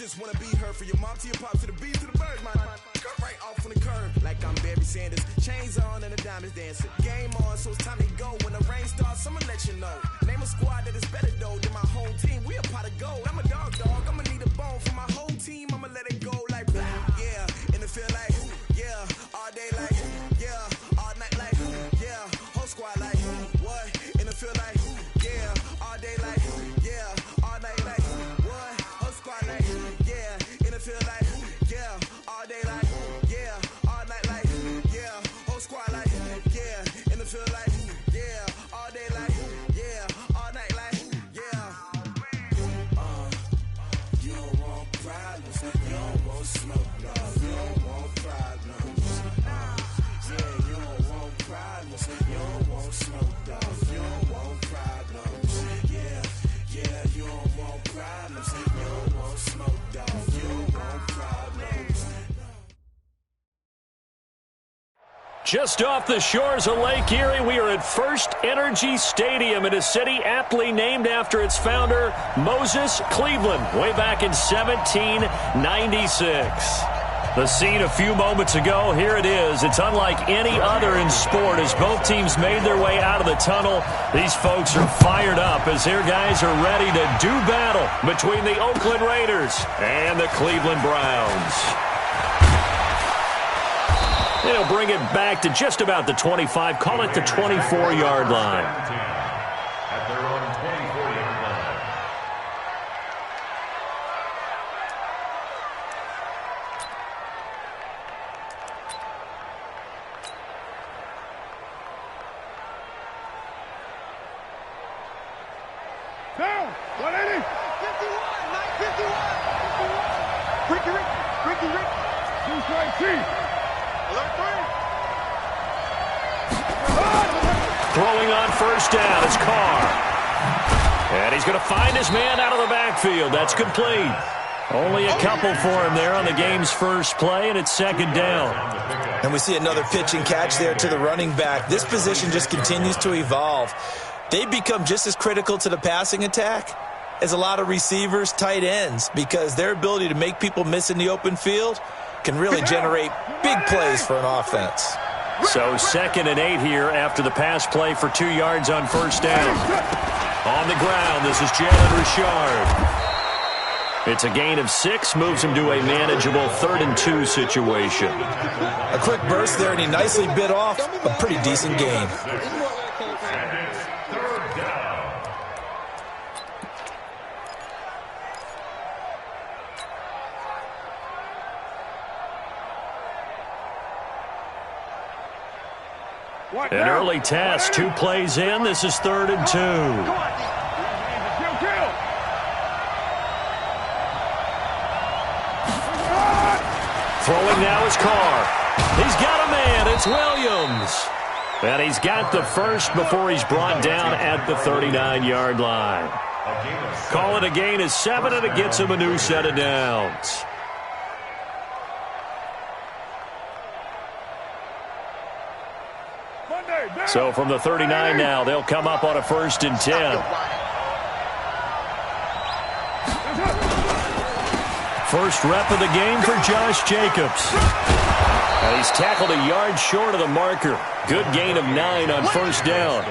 just wanna be heard from your mom to your pops to the beat to the birds, man. Cut right off on the curb like I'm Barry Sanders. Chains on and the diamonds dancing. Game on, so it's time to go. When the rain starts, I'ma let you know. Name a squad that is better though than my home team. We a pot of gold. I'm a dog. I'ma need a bone for my whole team. I'ma let it go like yeah. In the field like yeah. All day like yeah. All night like yeah. Whole squad like what? In the field like yeah. All day like yeah. All night like what? Whole squad like yeah. In the field like yeah. All day like yeah. All night like yeah. Whole squad like yeah. In the field like yeah. All day like yeah. All night like yeah. You don't want problems. You don't want smoke. No. You don't want problems. Yeah, you don't want problems. You don't want smoke. Dog. You don't want problems. Yeah, you don't want problems. You don't want smoke. Dog. You don't want problems. Just off the shores of Lake Erie, we are at First Energy Stadium in a city aptly named after its founder, Moses Cleveland, way back in 1796. The scene a few moments ago, here it is. It's unlike any other in sport as both teams made their way out of the tunnel. These folks are fired up as their guys are ready to do battle between the Oakland Raiders and the Cleveland Browns. They'll bring it back to just about the 25, call it the 24-yard line. At their own 24-yard line. Down, 180. 51, Ricky, Deuce 19. Throwing on first down is Carr. And he's going to find his man out of the backfield. That's complete. Only a couple for him there on the game's first play, and it's second down. And we see another pitch and catch there to the running back. This position just continues to evolve. They become just as critical to the passing attack as a lot of receivers, tight ends, because their ability to make people miss in the open field can really generate big plays for an offense. So 2nd and 8 here after the pass play for 2 yards on first down. On the ground, this is Jalen Richard. It's a gain of 6, moves him to a manageable 3rd and 2 situation. A quick burst there, and he nicely bit off a pretty decent gain. An early test, 2 plays in. This is 3rd and 2. Throwing now is Carr. He's got a man. It's Williams. And he's got the first before he's brought down at the 39-yard line. Call it a gain of 7, and it gets him a new set of downs. So from the 39 now, they'll come up on a 1st and 10. First rep of the game for Josh Jacobs. And he's tackled a yard short of the marker. Good gain of 9 on first down.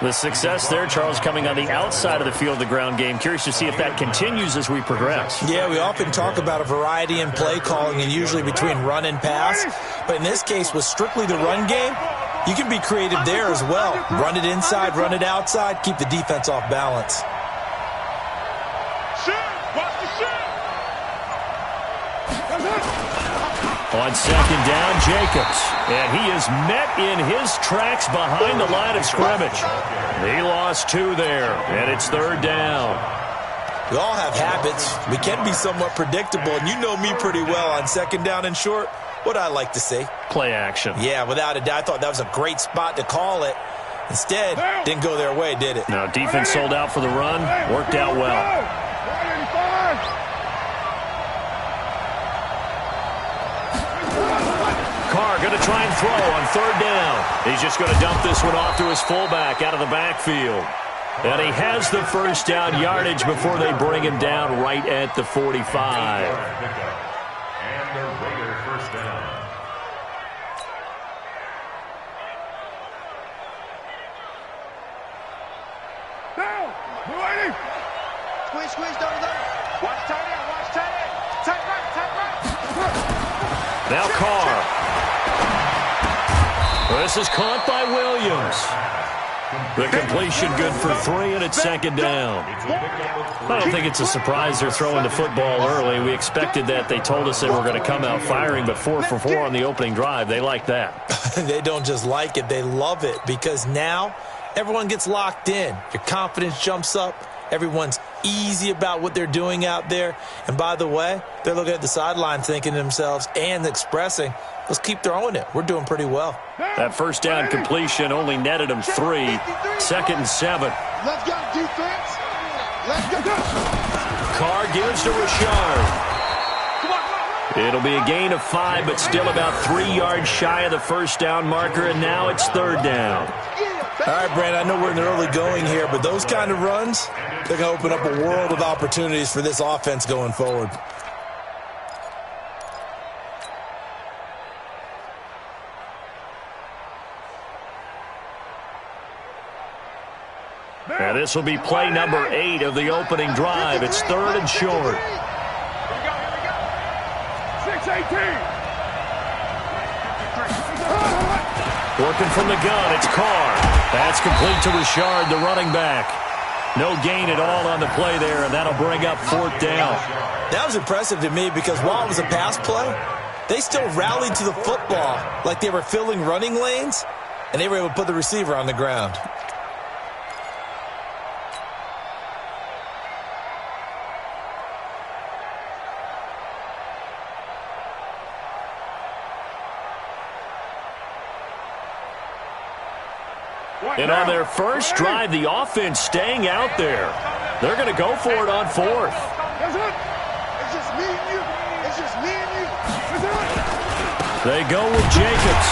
The success there, Charles, coming on the outside of the field, the ground game. Curious to see if that continues as we progress. Yeah, we often talk about a variety in play calling and usually between run and pass. But in this case, with strictly the run game, you can be creative there as well. Run it inside, run it outside, keep the defense off balance. On second down, Jacobs. And he is met in his tracks behind the line of scrimmage. He lost 2 there, and it's 3rd down. We all have habits. We can be somewhat predictable, and you know me pretty well on second down and short. What I like to say? Play action. Yeah, without a doubt. I thought that was a great spot to call it. Instead, didn't go their way, did it? No, defense sold out for the run. Worked out well. Carr going to try and throw on 3rd down. He's just going to dump this one off to his fullback out of the backfield. And he has the first down yardage before they bring him down right at the 45. And the Raider first down. Down. 280. Squeeze, double. Watch tight end. Tight right. Now Carr. This is caught by Williams. The completion good for 3, and it's second down. I don't think it's a surprise they're throwing the football early. We expected that. They told us they were going to come out firing, but 4 for 4 on the opening drive. They like that. They don't just like it, they love it, because now everyone gets locked in. Your confidence jumps up. Everyone's easy about what they're doing out there. And by the way, they're looking at the sideline thinking to themselves and expressing, let's keep throwing it. We're doing pretty well. That first down completion only netted them 3. Second and 7. Let's go, defense. Let's go. Carr gives to Richard. It'll be a gain of 5, but still about 3 yards shy of the first down marker, and now it's third down. All right, Brandon, I know we're in the early going here, but those kind of runs, they're going to open up a world of opportunities for this offense going forward. Now this will be play number 8 of the opening drive. It's third and short. 6-18. Working from the gun, it's Carr. That's complete to Richard, the running back. No gain at all on the play there, and that'll bring up fourth down. That was impressive to me because while it was a pass play, they still rallied to the football like they were filling running lanes, and they were able to put the receiver on the ground. And on their first drive, the offense staying out there. They're going to go for it on fourth. That's it. It's just me and you. It's just me and you. That's it. They go with Jacobs.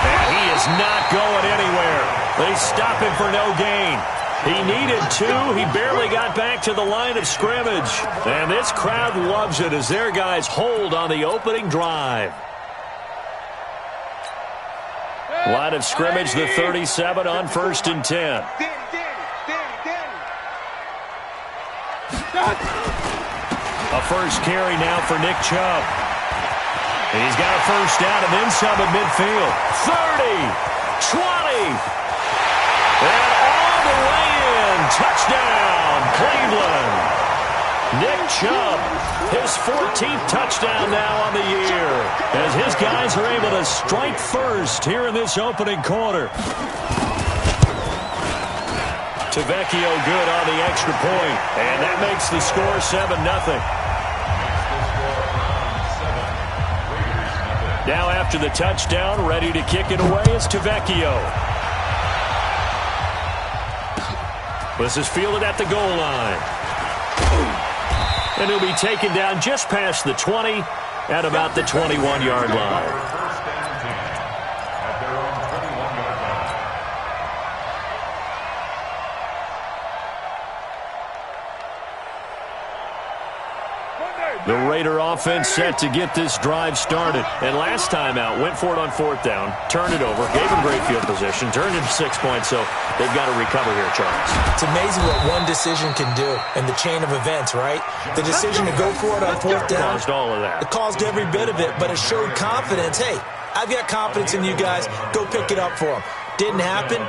And he is not going anywhere. They stop him for no gain. He needed 2. He barely got back to the line of scrimmage. And this crowd loves it as their guys hold on the opening drive. Line of scrimmage, the 37 on first and 10. A first carry now for Nick Chubb. And he's got a first down and then some at midfield. 30, 20, and all the way in. Touchdown, Cleveland. Nick Chubb, his 14th touchdown now on the year, as his guys are able to strike first here in this opening quarter. Tavecchio good on the extra point, and that makes the score 7-0. Now after the touchdown, ready to kick it away is Tavecchio. This is fielded at the goal line. And he'll be taken down just past the 20 at about the 21-yard line. The Raider offense set to get this drive started. And last time out, went for it on fourth down, turned it over, gave him great field position, turned it 6 points, so they've got to recover here, Charles. It's amazing what one decision can do in the chain of events, right? The decision to go for it on fourth down. Caused all of that. It caused every bit of it, but it showed confidence. Hey, I've got confidence in you guys. Go pick it up for them. Didn't happen.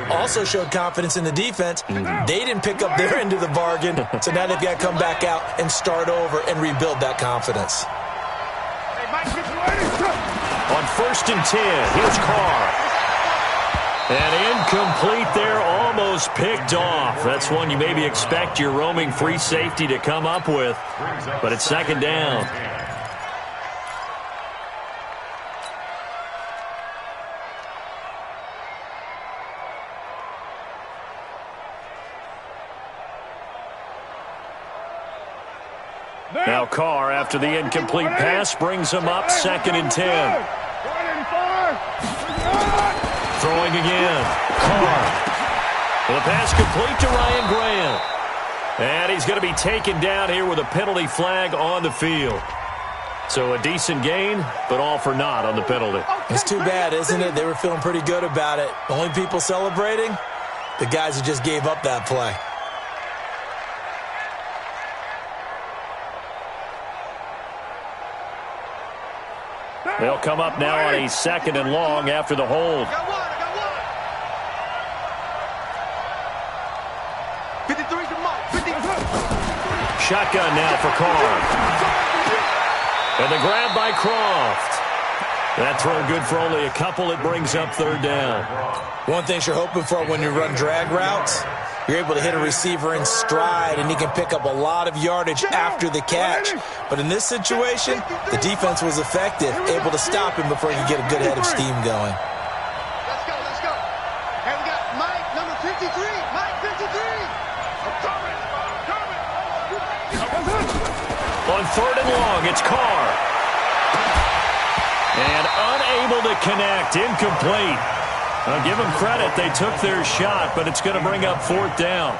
Also showed confidence in the defense. They didn't pick up their end of the bargain, so now they've got to come back out and start over and rebuild that confidence. On first and 10, here's Carr. And incomplete there, almost picked off. That's one you maybe expect your roaming free safety to come up with, but it's second down. Now Carr, after the incomplete pass, brings him up second and 10. Throwing again. Carr. The pass complete to Ryan Graham. And he's going to be taken down here with a penalty flag on the field. So a decent gain, but all for naught on the penalty. It's too bad, isn't it? They were feeling pretty good about it. The only people celebrating, the guys who just gave up that play. They'll come up now on a 2nd and long after the hold. Shotgun now for Carr. And the grab by Croft. That throw good for only a couple. It brings up 3rd down. One thing you're hoping for when you run drag routes, you're able to hit a receiver in stride, and he can pick up a lot of yardage after the catch. But in this situation, the defense was effective, able to stop him before he could get a good head of steam going. Let's go, let's go. And we got Mike, number 53. Mike, 53. I'm coming. On 3rd and long, it's Carr. And unable to connect, incomplete. I'll give them credit. They took their shot, but it's going to bring up 4th down.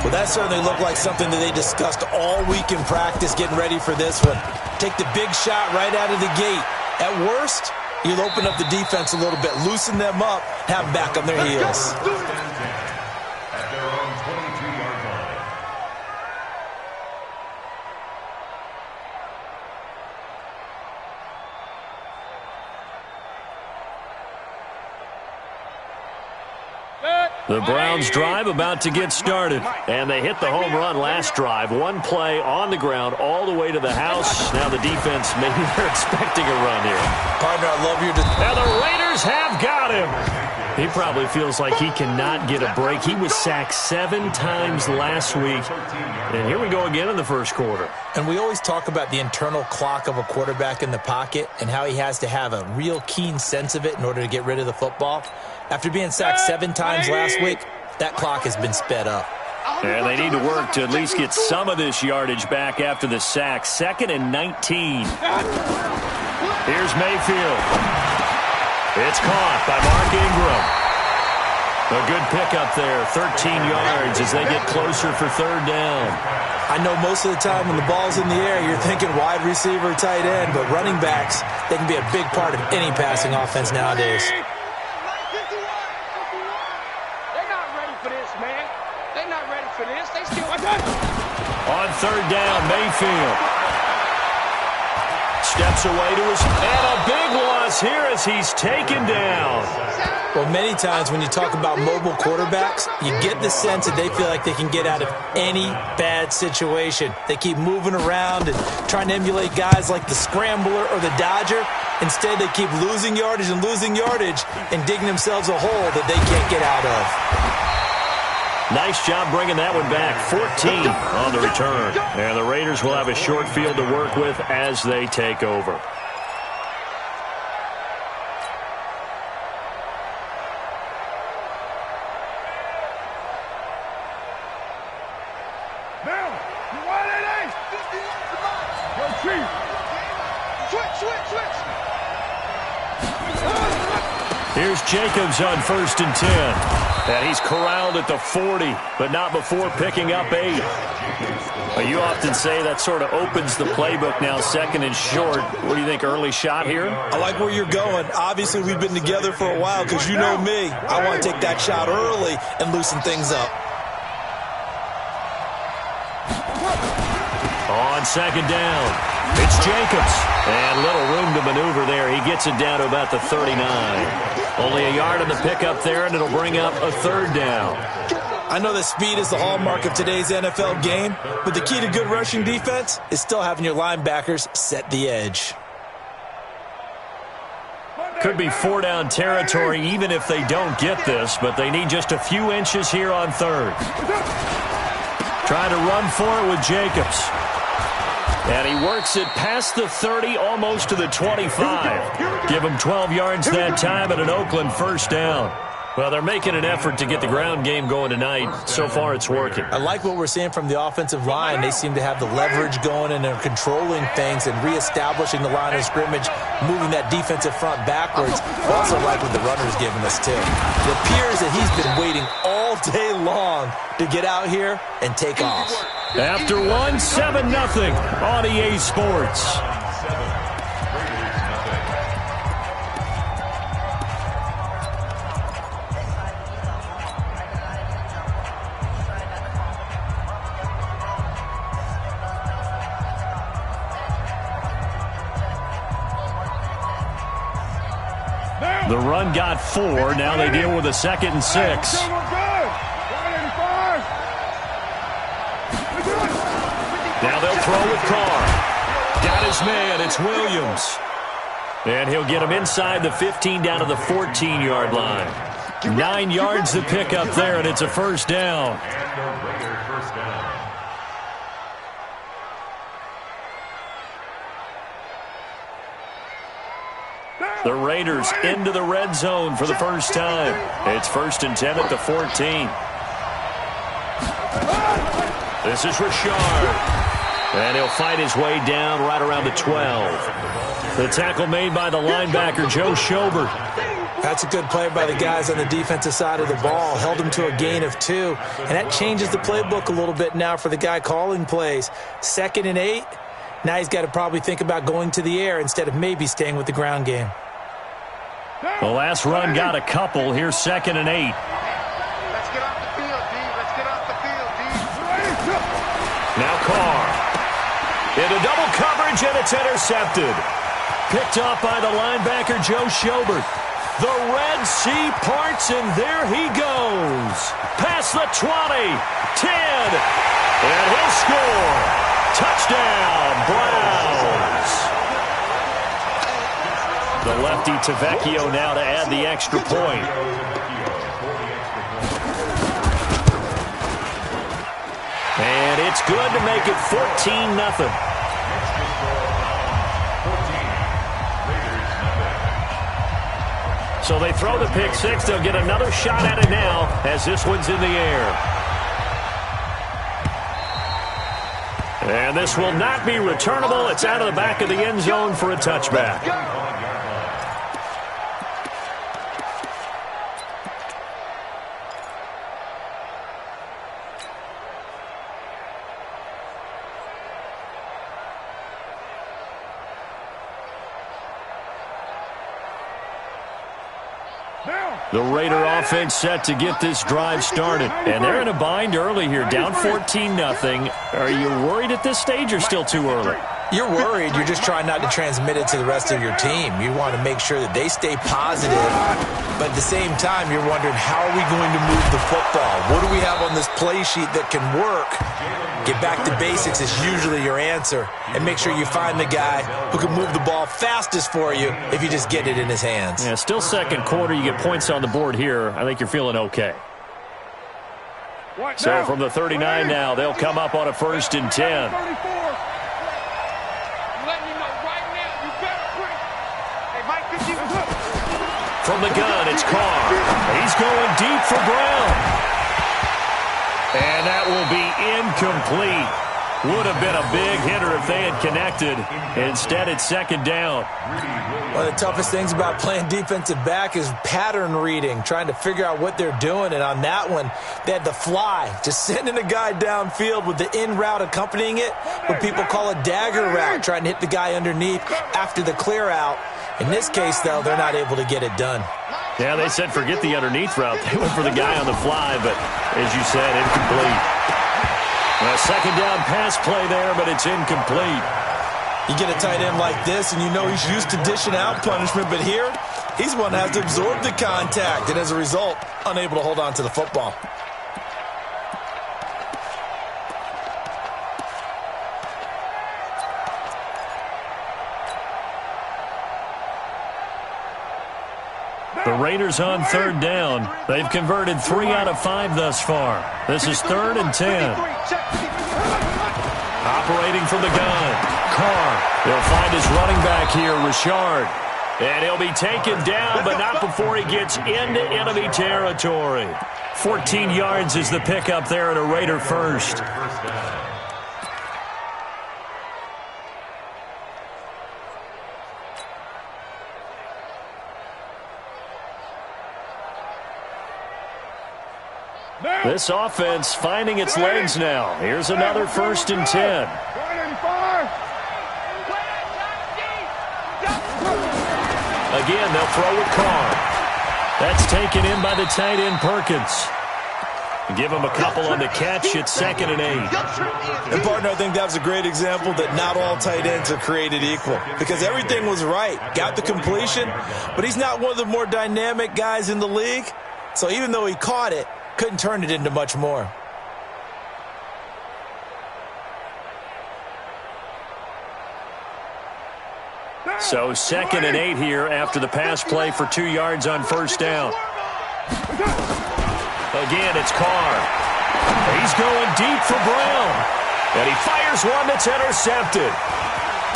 Well, that certainly looked like something that they discussed all week in practice, getting ready for this one. Take the big shot right out of the gate. At worst, you'll open up the defense a little bit, loosen them up, have them back on their heels. At their own 22-yard line. The Browns drive about to get started. And they hit the home run last drive. One play on the ground all the way to the house. Now the defense, maybe they're expecting a run here. Partner, I love your... Now the Raiders have got him. He probably feels like he cannot get a break. He was sacked 7 times last week. And here we go again in the first quarter. And we always talk about the internal clock of a quarterback in the pocket and how he has to have a real keen sense of it in order to get rid of the football. After being sacked 7 times last week, that clock has been sped up. And they need to work to at least get some of this yardage back after the sack. 2nd and 19. Here's Mayfield. It's caught by Mark Ingram. A good pickup there, 13 yards as they get closer for 3rd down. I know most of the time when the ball's in the air, you're thinking wide receiver, tight end, but running backs, they can be a big part of any passing offense nowadays. On 3rd down, Mayfield steps away to his, and a big loss here as he's taken down. Well, many times when you talk about mobile quarterbacks, you get the sense that they feel like they can get out of any bad situation. They keep moving around and trying to emulate guys like the Scrambler or the Dodger. Instead, they keep losing yardage and digging themselves a hole that they can't get out of. Nice job bringing that one back. 14 on the return. And the Raiders will have a short field to work with as they take over. Here's Jacobs on 1st and 10. And he's corralled at the 40, but not before picking up 8. You often say that sort of opens the playbook now, 2nd and short. What do you think, early shot here? I like where you're going. Obviously, we've been together for a while because you know me. I want to take that shot early and loosen things up. On 2nd down, it's Jacobs. And little room to maneuver there. He gets it down to about the 39. Only a yard on the pickup there, and it'll bring up a 3rd down. I know that speed is the hallmark of today's NFL game, but the key to good rushing defense is still having your linebackers set the edge. Could be 4-down territory even if they don't get this, but they need just a few inches here on 3rd. Trying to run for it with Jacobs. And he works it past the 30, almost to the 25. Give him 12 yards that time and an Oakland 1st down. Well, they're making an effort to get the ground game going tonight. So far, it's working. I like what we're seeing from the offensive line. They seem to have the leverage going, and they're controlling things and reestablishing the line of scrimmage, moving that defensive front backwards. I also like what the runner's giving us, too. It appears that he's been waiting all all day long to get out here and take off. After one, 7-0 on EA Sports. The run got 4. Now they deal with a 2nd and 6. Now they'll throw with Carr. Got his man. It's Williams. And he'll get him inside the 15 down to the 14-yard line. 9 yards to pick up there, and it's a first down. The Raiders into the red zone for the first time. It's 1st and 10 at the 14. This is Richard. And he'll fight his way down right around the 12. The tackle made by the linebacker, Joe Schobert. That's a good play by the guys on the defensive side of the ball. Held him to a gain of 2. And that changes the playbook a little bit now for the guy calling plays. 2nd and 8. Now he's got to probably think about going to the air instead of maybe staying with the ground game. The last run got a couple. Here's 2nd and 8. Let's get off the field, D. Let's get off the field, D. Now Carr. Into double coverage, and it's intercepted. Picked off by the linebacker, Joe Schobert. The Red Sea parts, and there he goes. Past the 20, 10, and he'll score. Touchdown, Browns. The lefty Tavecchio now to add the extra point. And it's good to make it 14-0. So they throw the pick six. They'll get another shot at it now as this one's in the air. And this will not be returnable. It's out of the back of the end zone for a touchback. The Raider offense set to get this drive started. And they're in a bind early here, down 14-0. Are you worried at this stage or still too early? You're worried. You're just trying not to transmit it to the rest of your team. You want to make sure that they stay positive. But at the same time, you're wondering, how are we going to move the football? What do we have on this play sheet that can work? Get back to basics is usually your answer. And make sure you find the guy who can move the ball fastest for you if you just get it in his hands. Yeah, still second quarter. You get points on the board here. I think you're feeling okay. So from the 39 now, they'll come up on a 1st and 10. From the gun, it's Carr. He's going deep for Brown. And that will be incomplete. Would have been a big hitter if they had connected. Instead, it's 2nd down. One of the toughest things about playing defensive back is pattern reading, trying to figure out what they're doing. And on that one, they had to fly, just sending a guy downfield with the in route accompanying it, what people call a dagger route, trying to hit the guy underneath after the clear out. In this case, though, they're not able to get it done. Yeah, they said forget the underneath route. They went for the guy on the fly, but as you said, incomplete. A 2nd down pass play there, but it's incomplete. You get a tight end like this, and you know he's used to dishing out punishment, but here, he's one that has to absorb the contact, and as a result, unable to hold on to the football. The Raiders on 3rd down. They've converted 3 out of 5 thus far. This is 3rd and 10. Operating from the gun, Carr. He'll find his running back here, Richard. And he'll be taken down, but not before he gets into enemy territory. 14 yards is the pickup there at a Raider first. This offense finding its legs now. Here's another 1st and 10. Again, they'll throw with Carr. That's taken in by the tight end Perkins. Give him a couple on the catch. It's 2nd and 8. And, partner, I think that was a great example that not all tight ends are created equal because everything was right. Got the completion, but he's not one of the more dynamic guys in the league. So even though he caught it, couldn't turn it into much more. So 2nd and 8 here after the pass play for 2 yards on 1st down. Again, it's Carr. He's going deep for Brown. And he fires one that's intercepted.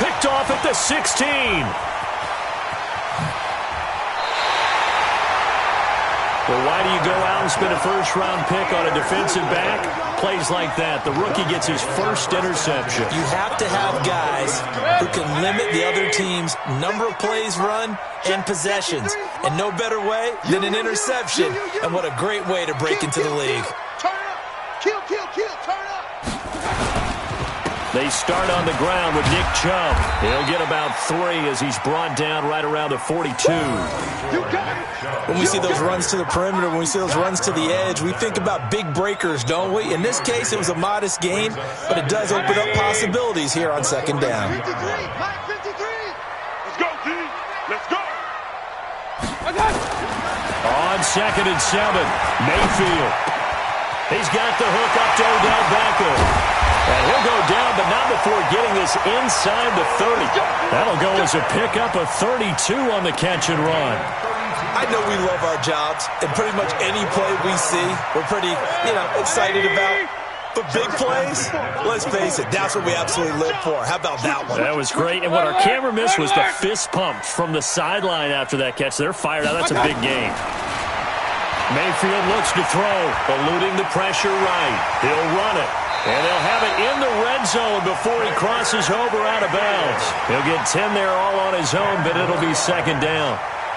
Picked off at the 16. Well, why do you go out and spend a 1st-round pick on a defensive back? Plays like that. The rookie gets his 1st interception. You have to have guys who can limit the other team's number of plays run and possessions. And no better way than an interception. And what a great way to break into the league. Turn up. Kill, turn up. They start on the ground with Nick Chubb. He'll get about 3 as he's brought down right around the 42. When we see those runs to the perimeter, when we see those runs to the edge, we think about big breakers, don't we? In this case, it was a modest gain, but it does open up possibilities here on 2nd down. 53, Mike 53. Let's go, D. Let's go. On 2nd and 7, Mayfield. He's got the hook up to Odell Beckham. And he'll go down, but not before getting this inside the 30. That'll go as a pickup of 32 on the catch and run. I know we love our jobs, and pretty much any play we see, we're pretty, excited about. But big plays, let's face it, that's what we absolutely live for. How about that one? That was great, and what our camera missed was the fist pump from the sideline after that catch. They're fired out. That's a big game. Mayfield looks to throw, eluding the pressure right. He'll run it. And they'll have it in the red zone before he crosses over out of bounds. He'll get 10 there all on his own, but it'll be 2nd down.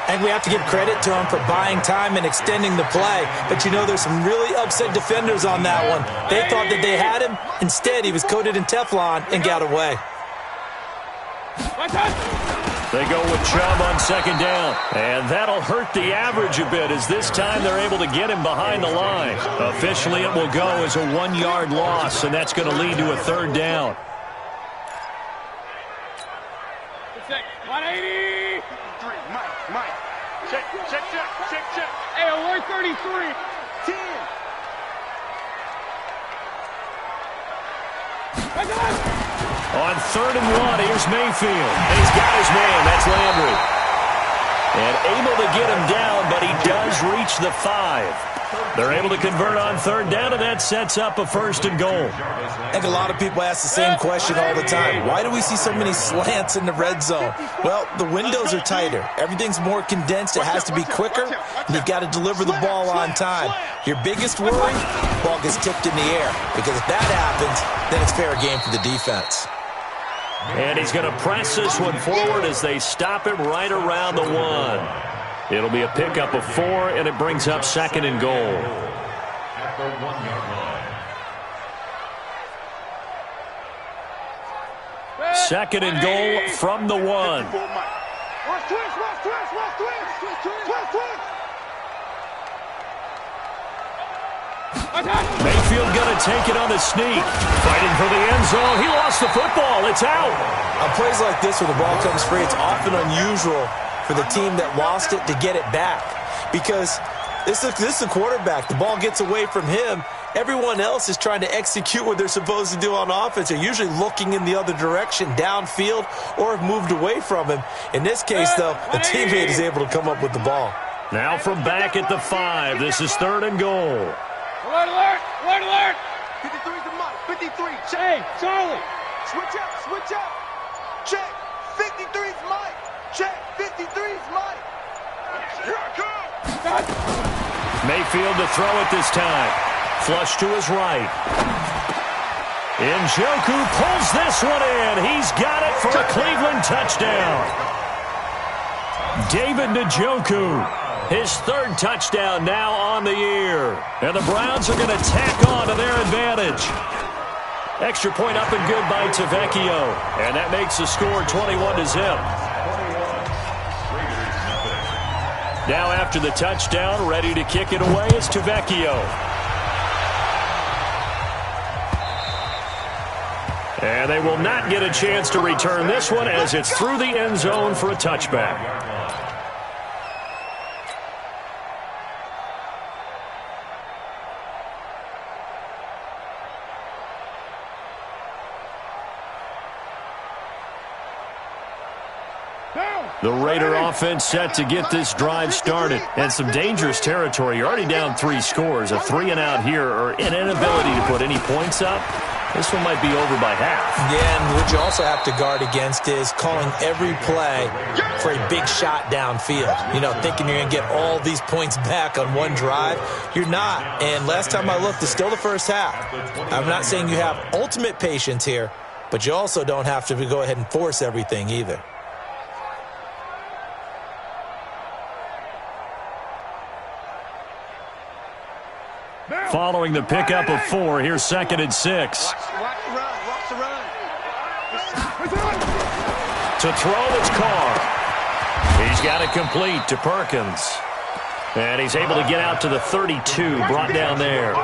And we have to give credit to him for buying time and extending the play. But there's some really upset defenders on that one. They thought that they had him. Instead, he was coated in Teflon and got away. They go with Chubb on 2nd down. And that'll hurt the average a bit as this time they're able to get him behind the line. Officially, it will go as a 1-yard loss, and that's going to lead to a 3rd down. 180. Mike. Check. Hey, alert 33. 10. On 3rd and 1, here's Mayfield. And he's got his man. That's Landry. And able to get him down, but he does reach the 5. They're able to convert on 3rd down, and that sets up a 1st and goal. I think a lot of people ask the same question all the time. Why do we see so many slants in the red zone? Well, the windows are tighter. Everything's more condensed. It has to be quicker, and you've got to deliver the ball on time. Your biggest worry, ball gets tipped in the air, because if that happens, then it's fair game for the defense. And he's going to press this one forward as they stop him right around the 1. It'll be a pickup of 4, and it brings up 2nd and goal. At the 1-yard line. 2nd and goal from the 1. Watch twist. Mayfield going to take it on the sneak. Fighting for the end zone. He lost the football. It's out. On plays like this where the ball comes free, it's often unusual for the team that lost it to get it back. Because this is the quarterback. The ball gets away from him. Everyone else is trying to execute what they're supposed to do on offense. They're usually looking in the other direction, downfield, or have moved away from him. In this case, though, the teammate is able to come up with the ball. Now from back at the 5. This is 3rd and goal. Alert! 53's the Mike. 53. Check. Hey, Charlie. Switch up. Check. 53's Mike. Check. 53's Mike. Here I come. Mayfield to throw it this time. Flush to his right. Njoku pulls this one in. He's got it for a Cleveland touchdown. David Njoku. His third touchdown now on the year. And the Browns are going to tack on to their advantage. Extra point up and good by Tavecchio. And that makes the score 21-0. Now after the touchdown, ready to kick it away is Tavecchio. And they will not get a chance to return this one as it's through the end zone for a touchback. The Raider offense set to get this drive started. And some dangerous territory. You're already down 3 scores. A 3-and-out here or an inability to put any points up. This one might be over by half. Yeah, and what you also have to guard against is calling every play for a big shot downfield. You know, thinking you're going to get all these points back on one drive. You're not. And last time I looked, it's still the first half. I'm not saying you have ultimate patience here, but you also don't have to go ahead and force everything either. Following the pickup of 4, here's 2nd and 6. Watch the run. Watch the run. To throw, it's Carr. He's got it complete to Perkins. And he's able to get out to the 32, brought down there.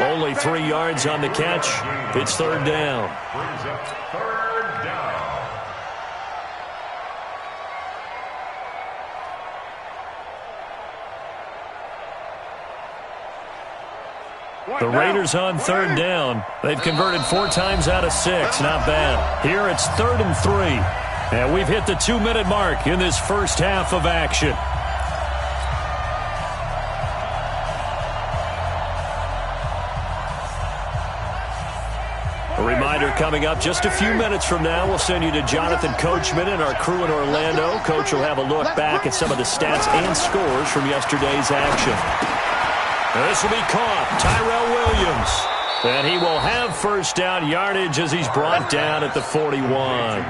Only 3 yards on the catch. It's 3rd down. The Raiders on 3rd down. They've converted 4 times out of 6. Not bad. Here it's 3rd and 3. And we've hit the 2-minute mark in this first half of action. A reminder coming up just a few minutes from now, we'll send you to Jonathan Coachman and our crew in Orlando. Coach will have a look back at some of the stats and scores from yesterday's action. This will be caught. Tyrell Williams. And he will have first down yardage as he's brought down at the 41.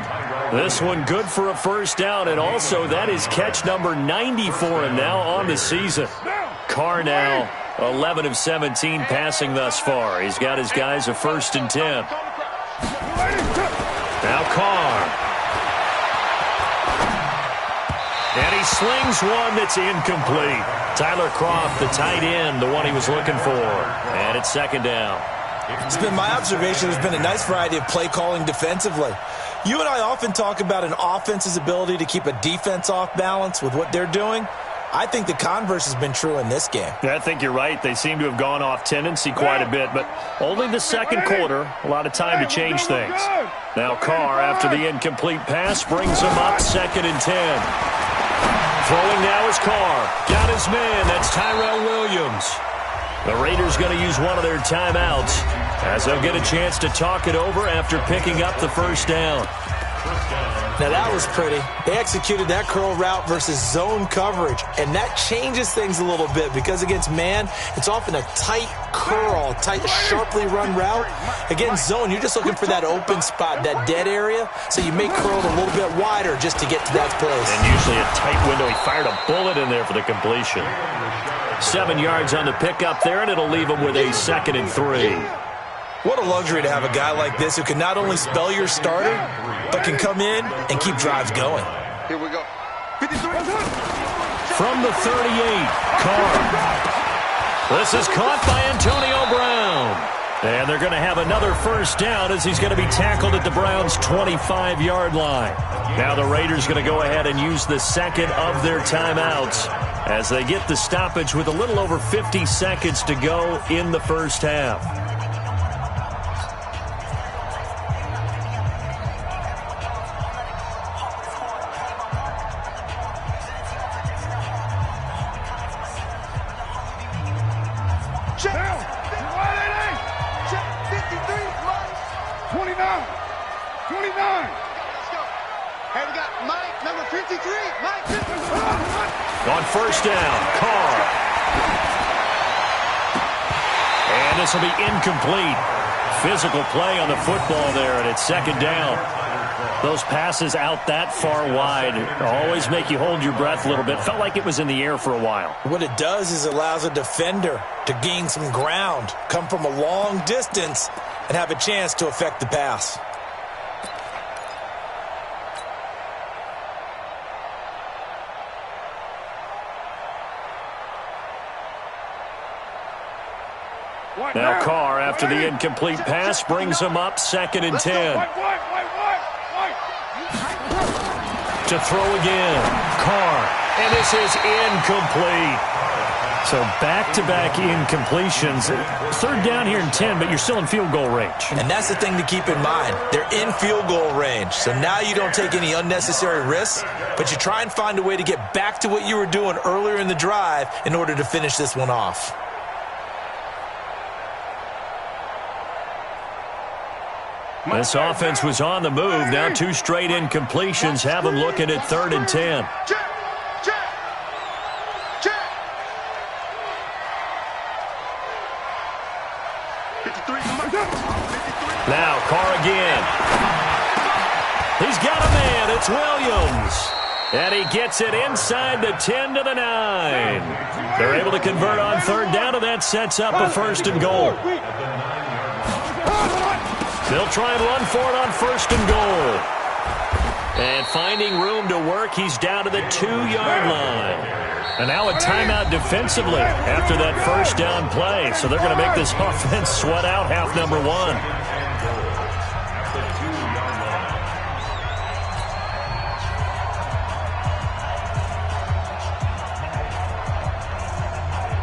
This one good for a first down, and also that is catch number 90 for him now on the season. Carr now 11 of 17 passing thus far. He's got his guys a 1st and 10. Now Carr. And he slings one that's incomplete. Tyler Kroft, the tight end, the one he was looking for. And it's 2nd down. It's been my observation there's been a nice variety of play calling defensively. You and I often talk about an offense's ability to keep a defense off balance with what they're doing. I think the converse has been true in this game. Yeah, I think you're right. They seem to have gone off tendency quite a bit, but only the 2nd quarter, a lot of time to change things. Now Carr, after the incomplete pass, brings him up 2nd and 10. Throwing now is Carr. Got his man. That's Tyrell Williams. The Raiders going to use one of their timeouts as they'll get a chance to talk it over after picking up the first down. Now that was pretty. They executed that curl route versus zone coverage, and that changes things a little bit because against man, it's often a tight curl, tight, sharply run route. Against zone, you're just looking for that open spot, that dead area, so you make curl a little bit wider just to get to that place. And usually a tight window. He fired a bullet in there for the completion. 7 yards on the pickup there, and it'll leave him with a 2nd and 3. What a luxury to have a guy like this who can not only spell your starter, but can come in and keep drives going. Here we go. 53. From the 38, Carr. This is caught by Antonio Brown. And they're going to have another first down as he's going to be tackled at the Browns' 25-yard line. Now the Raiders going to go ahead and use the 2nd of their timeouts as they get the stoppage with a little over 50 seconds to go in the first half. On first down, Carr. And this will be incomplete. Physical play on the football there, and it's 2nd down. Those passes out that far wide always make you hold your breath a little bit. Felt like it was in the air for a while. What it does is allows a defender to gain some ground, come from a long distance, and have a chance to affect the pass. Now Carr, after the incomplete pass, brings him up 2nd and 10. To throw again. Carr. And this is incomplete. So back-to-back incompletions. 3rd down here and 10, but you're still in field goal range. And that's the thing to keep in mind. They're in field goal range. So now you don't take any unnecessary risks, but you try and find a way to get back to what you were doing earlier in the drive in order to finish this one off. This offense was on the move. Now 2 straight incompletions have them looking at 3rd and 10. Now Carr again. He's got a man. It's Williams. And he gets it inside the 10 to the 9. They're able to convert on 3rd down, and that sets up a 1st and goal. They'll try and run for it on 1st and goal. And finding room to work, he's down to the 2-yard line. And now a timeout defensively after that 1st down play. So they're going to make this offense sweat out half number 1.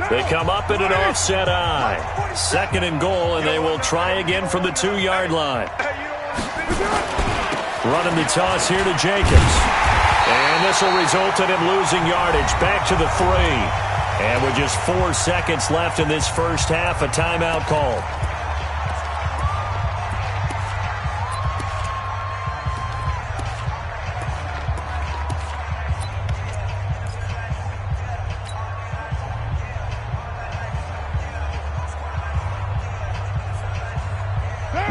They come up in an offset eye. 2nd and goal, and they will try again from the 2-yard line. Running the toss here to Jacobs. And this will result in him losing yardage back to the 3. And with just 4 seconds left in this first half, a timeout called.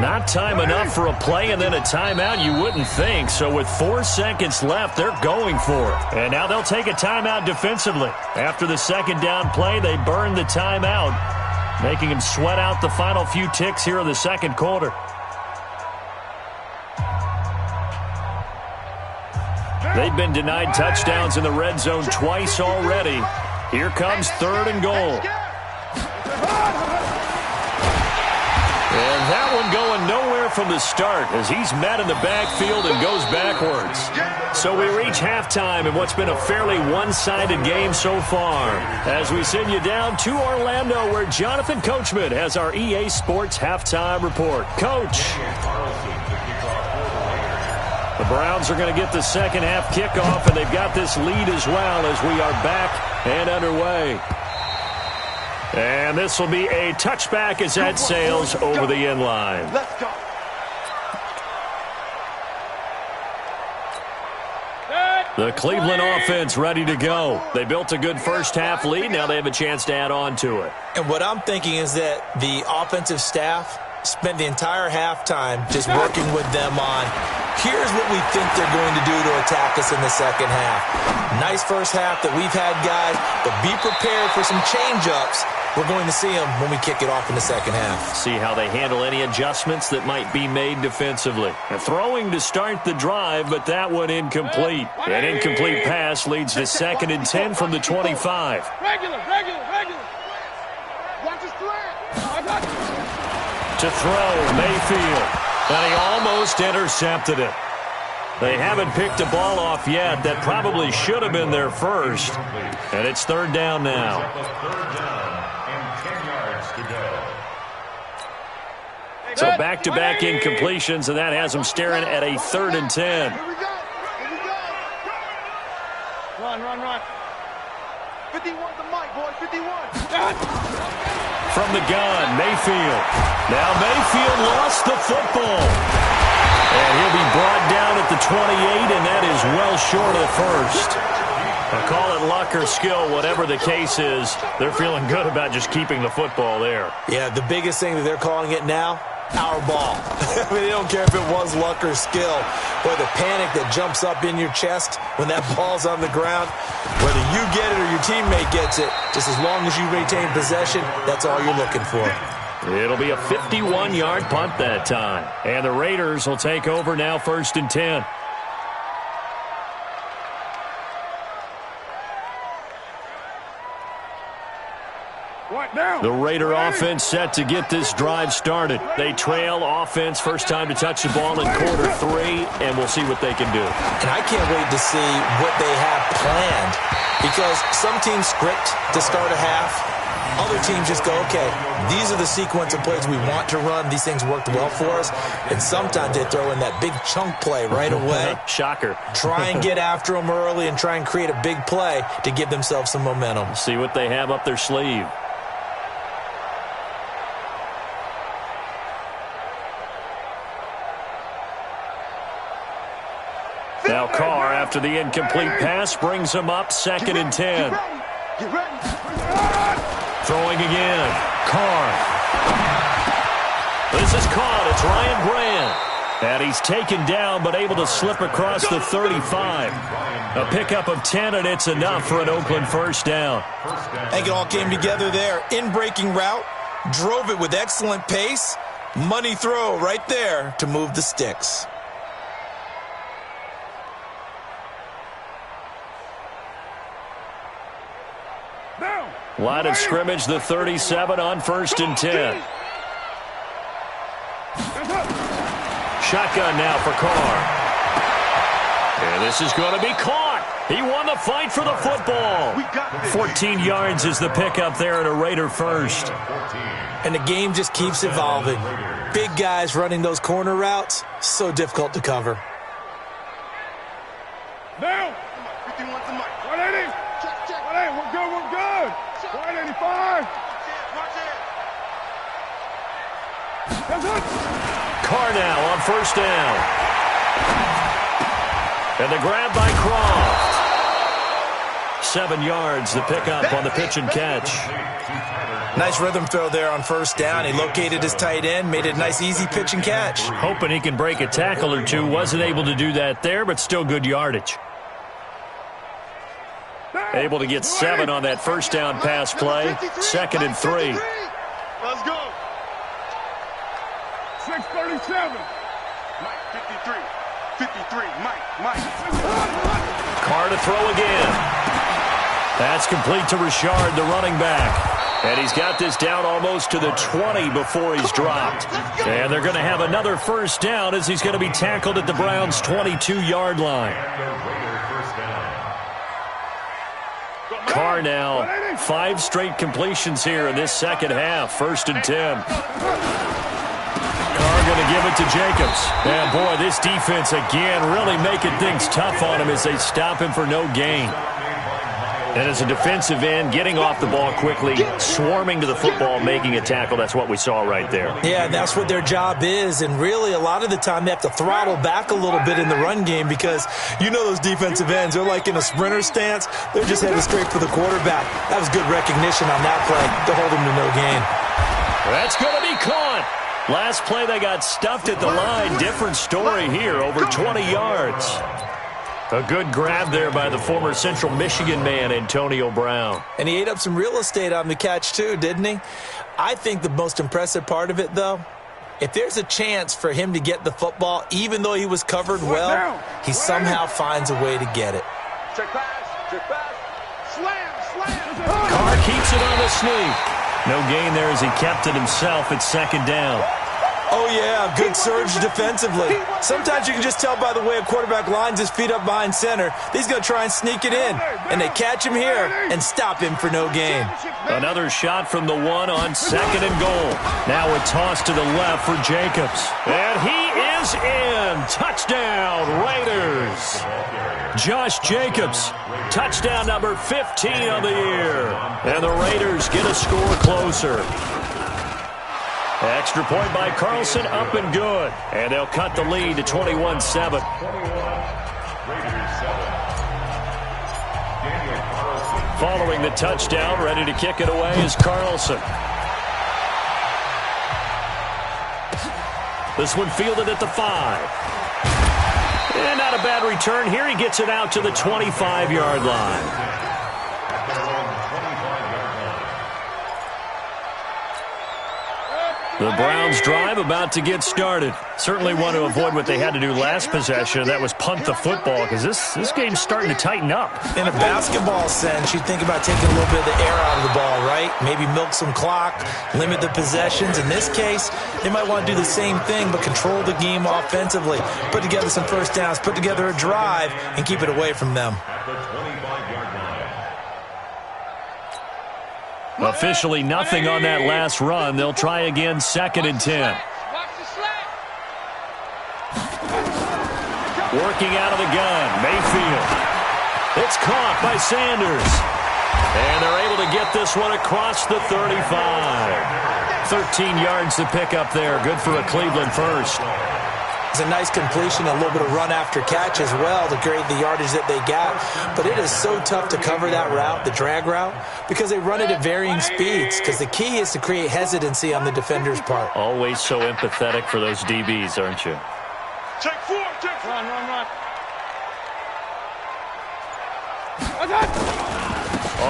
Not time enough for a play and then a timeout, you wouldn't think. So with 4 seconds left, they're going for it. And now they'll take a timeout defensively. After the 2nd down play, they burn the timeout, making them sweat out the final few ticks here in the 2nd quarter. They've been denied touchdowns in the red zone twice already. Here comes 3rd and goal. And that one going nowhere from the start as he's met in the backfield and goes backwards. So we reach halftime in what's been a fairly one-sided game so far. As we send you down to Orlando where Jonathan Coachman has our EA Sports Halftime Report. Coach. The Browns are going to get the 2nd half kickoff, and they've got this lead as well as we are back and underway. And this will be a touchback as that sails over the end line. Let's go. The Cleveland offense ready to go. They built a good first half lead. Now they have a chance to add on to it. And what I'm thinking is that the offensive staff spent the entire halftime just working with them on, here's what we think they're going to do to attack us in the 2nd half. Nice first half that we've had, guys, but be prepared for some change-ups. We're going to see them when we kick it off in the 2nd half. See how they handle any adjustments that might be made defensively. A throwing to start the drive, but that one incomplete. An incomplete pass leads to 2nd and 10 from the 25. Regular. Watch his threat. To throw, Mayfield. And he almost intercepted it. They haven't picked a ball off yet. That probably should have been their first. And it's 3rd down now. So back-to-back incompletions, and that has them staring at a 3rd and 10. Here we go. Run. 51 the mic, boy. 51. From the gun, Mayfield. Now Mayfield lost the football. And he'll be brought down at the 28, and that is well short of the first. Now call it luck or skill, whatever the case is. They're feeling good about just keeping the football there. Yeah, the biggest thing that they're calling it now our ball. I mean, they don't care if it was luck or skill, or the panic that jumps up in your chest when that ball's on the ground. Whether you get it or your teammate gets it, just as long as you retain possession, that's all you're looking for. It'll be a 51-yard punt that time. And the Raiders will take over now, 1st and 10. The Raider offense set to get this drive started. They trail offense first time to touch the ball in quarter 3, and we'll see what they can do. And I can't wait to see what they have planned, because some teams script to start a half. Other teams just go, okay, these are the sequence of plays we want to run. These things worked well for us. And sometimes they throw in that big chunk play right away. Shocker. Try and get after them early and try and create a big play to give themselves some momentum. See what they have up their sleeve. Now Carr, after the incomplete pass, brings him up 2nd and 10. Throwing again. Carr. This is caught. It's Ryan Brand. And he's taken down but able to slip across the 35. A pickup of 10, and it's enough for an Oakland first down. I think it all came together there. In-breaking route. Drove it with excellent pace. Money throw right there to move the sticks. Line of scrimmage, the 37 on 1st and 10. Shotgun now for Carr. And this is going to be caught. He won the fight for the football. 14 yards is the pickup there at a Raider first. And the game just keeps evolving. Big guys running those corner routes, so difficult to cover. Down. 51 to Mike. 180. Check. 180. We're good. 185. Watch it. Carr now on 1st down. And the grab by Croft. 7 yards, the pickup on the pitch and catch. Nice rhythm throw there on 1st down. He located his tight end, made it a nice, easy pitch and catch. Hoping he can break a tackle or two. Wasn't able to do that there, but still good yardage. Able to get 7 on that 1st down pass play. 2nd and 3. Let's go. 6:37. Mike, 53. 53. Mike. Carr to throw again. That's complete to Richard, the running back. And he's got this down almost to the 20 before he's dropped. And they're going to have another 1st down as he's going to be tackled at the Browns' 22-yard line. Carr now, 5 straight completions here in this second half. 1st and 10. Carr going to give it to Jacobs. And boy, this defense again really making things tough on him as they stop him for no gain. And as a defensive end, getting off the ball quickly, swarming to the football, making a tackle. That's what we saw right there. Yeah, that's what their job is. And really, a lot of the time, they have to throttle back a little bit in the run game because you know those defensive ends, they're like in a sprinter stance. They're just heading straight for the quarterback. That was good recognition on that play to hold him to no gain. That's going to be caught. Last play, they got stuffed at the line. Different story here, over 20 yards. A good grab there by the former Central Michigan man, Antonio Brown. And he ate up some real estate on the catch, too, didn't he? I think the most impressive part of it, though, if there's a chance for him to get the football, even though he was covered well, he somehow finds a way to get it. Check pass. Slam. Carr keeps it on the sneak. No gain there as he kept it himself at 2nd down. Oh, yeah, good surge defensively. Sometimes you can just tell by the way a quarterback lines his feet up behind center. He's going to try and sneak it in. And they catch him here and stop him for no gain. Another shot from the 1 on 2nd and goal. Now a toss to the left for Jacobs. And he is in. Touchdown, Raiders. Josh Jacobs, touchdown number 15 of the year. And the Raiders get a score closer. Extra point by Carlson, up and good. And they'll cut the lead to 21-7. Following the touchdown, ready to kick it away is Carlson. This one fielded at the 5. And not a bad return here. He gets it out to the 25-yard line. The Browns' drive about to get started. Certainly want to avoid what they had to do last possession. That was punt the football, because this game's starting to tighten up. In a basketball sense, you think about taking a little bit of the air out of the ball, right? Maybe milk some clock, limit the possessions. In this case, they might want to do the same thing, but control the game offensively. Put together some first downs, put together a drive, and keep it away from them. Officially nothing on that last run. They'll try again, 2nd and 10. Working out of the gun, Mayfield. It's caught by Sanders. And they're able to get this one across the 35. 13 yards to pick up there. Good for a Cleveland first. It's a nice completion, a little bit of run after catch as well to create the yardage that they got. But it is so tough to cover that route, the drag route, because they run it at varying speeds. Because the key is to create hesitancy on the defender's part. Always so empathetic for those DBs, aren't you? Check 4, check 4. Run.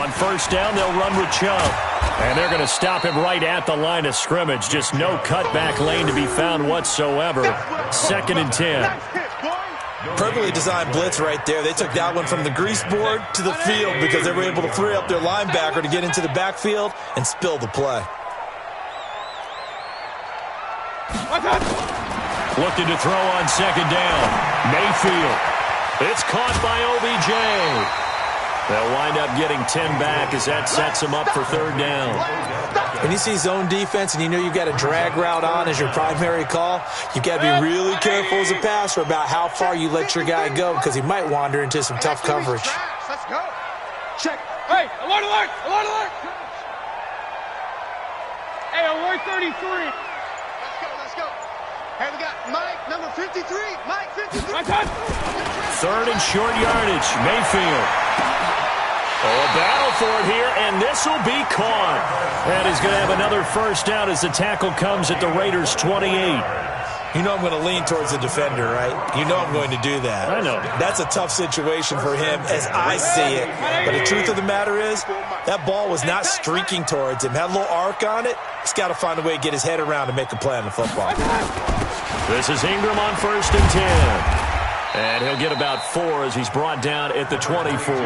On first down, they'll run with Chubb. And they're going to stop him right at the line of scrimmage. Just no cutback lane to be found whatsoever. 2nd and 10. Perfectly designed blitz right there. They took that one from the grease board to the field because they were able to free up their linebacker to get into the backfield and spill the play. Looking to throw on 2nd down. Mayfield. It's caught by OBJ. They'll wind up getting 10 back as that sets them up for 3rd down. When you see zone defense and you know you've got a drag route on as your primary call, you've got to be really careful as a passer about how far you let your guy go because he might wander into some tough coverage. Let's go. Check. Hey, alert, alert, alert, alert. Hey, alert 33. Let's go. Hey, we got Mike, number 53. Mike, 53. 3rd and short yardage. Mayfield. Oh, a battle for it here, and this will be caught. And he's going to have another first down as the tackle comes at the Raiders' 28. You know I'm going to lean towards the defender, right? You know I'm going to do that. I know. That's a tough situation for him as I see it. But the truth of the matter is, that ball was not streaking towards him. Had a little arc on it. He's got to find a way to get his head around and make a play on the football. This is Ingram on 1st and 10. And he'll get about 4 as he's brought down at the 24.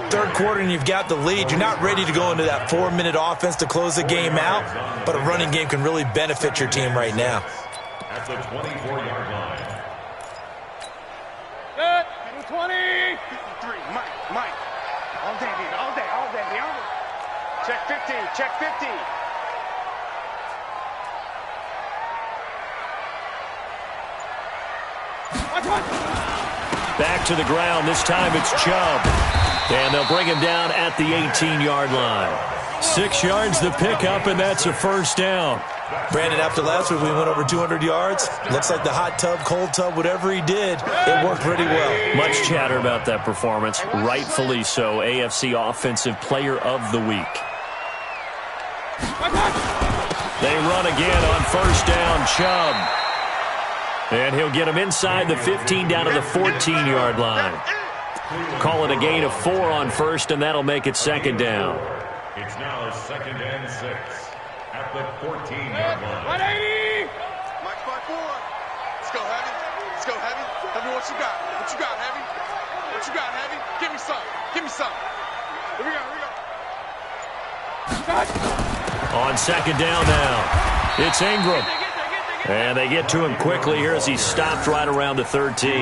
3rd quarter and you've got the lead. You're not ready to go into that 4-minute offense to close the game out, but a running game can really benefit your team right now. At the 24-yard line. Good. 20. 53. Mike. All day. Check 15. Check 15. Back to the ground. This time it's Chubb. And they'll bring him down at the 18-yard line. 6 yards to pick up, and that's a first down. Brandon, after last week we went over 200 yards. Looks like the hot tub, cold tub, whatever he did, it worked pretty well. Much chatter about that performance. Rightfully so. AFC Offensive Player of the Week. They run again on first down. Chubb. And he'll get him inside the 15 down to the 14-yard line. Call it a gain of 4 on first, and that'll make it 2nd down. It's now 2nd and 6 at the 14-yard line. 180. Mike 5-4. Let's go, Heavy. Tell me what you got. What you got, Heavy? Give me some. Here we go. On 2nd down now, it's Ingram. And they get to him quickly here as he's stopped right around the 13.